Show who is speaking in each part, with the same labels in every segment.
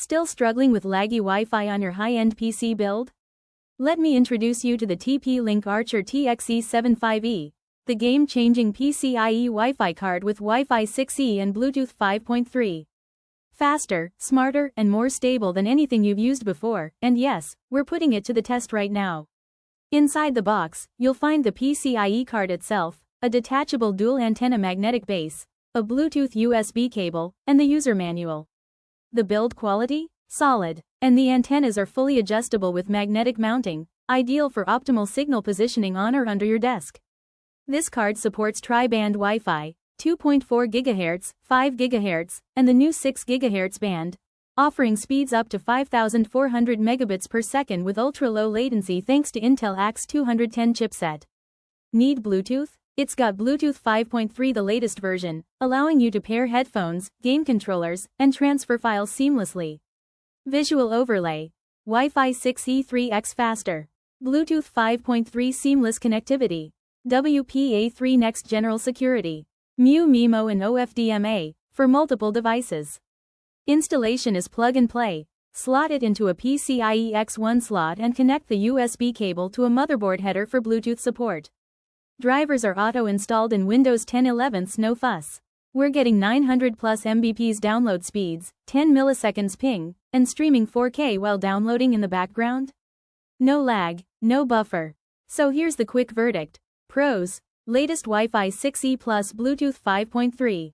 Speaker 1: Still struggling with laggy Wi-Fi on your high-end PC build? Let me introduce you to the TP-Link Archer TXE75E, the game-changing PCIe Wi-Fi card with Wi-Fi 6E and Bluetooth 5.3. Faster, smarter, and more stable than anything you've used before, and yes, we're putting it to the test right now. Inside the box, you'll find the PCIe card itself, a detachable dual-antenna magnetic base, a Bluetooth USB cable, and the user manual. The build quality? Solid. And the antennas are fully adjustable with magnetic mounting, ideal for optimal signal positioning on or under your desk. This card supports tri-band Wi-Fi, 2.4 GHz, 5 GHz, and the new 6 GHz band, offering speeds up to 5,400 megabits per second with ultra-low latency thanks to Intel AX210 chipset. Need Bluetooth? It's got Bluetooth 5.3, the latest version, allowing you to pair headphones, game controllers, and transfer files seamlessly. Visual overlay. Wi-Fi 6E 3x faster. Bluetooth 5.3 seamless connectivity. WPA3 next general security. MU-MIMO and OFDMA, for multiple devices. Installation is plug and play. Slot it into a PCIe X1 slot and connect the USB cable to a motherboard header for Bluetooth support. Drivers are auto-installed in Windows 10 11's no fuss. We're getting 900 plus Mbps download speeds, 10 milliseconds ping, and streaming 4K while downloading in the background. No lag, no buffer. So here's the quick verdict. Pros: latest Wi-Fi 6E plus Bluetooth 5.3.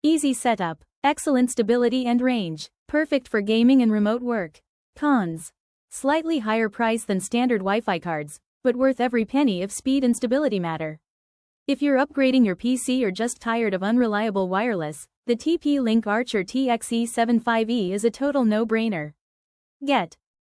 Speaker 1: Easy setup, excellent stability and range, perfect for gaming and remote work. Cons: slightly higher price than standard Wi-Fi cards, but worth every penny if speed and stability matter. If you're upgrading your PC or just tired of unreliable wireless, the TP-Link Archer TXE75E is a total no-brainer. Get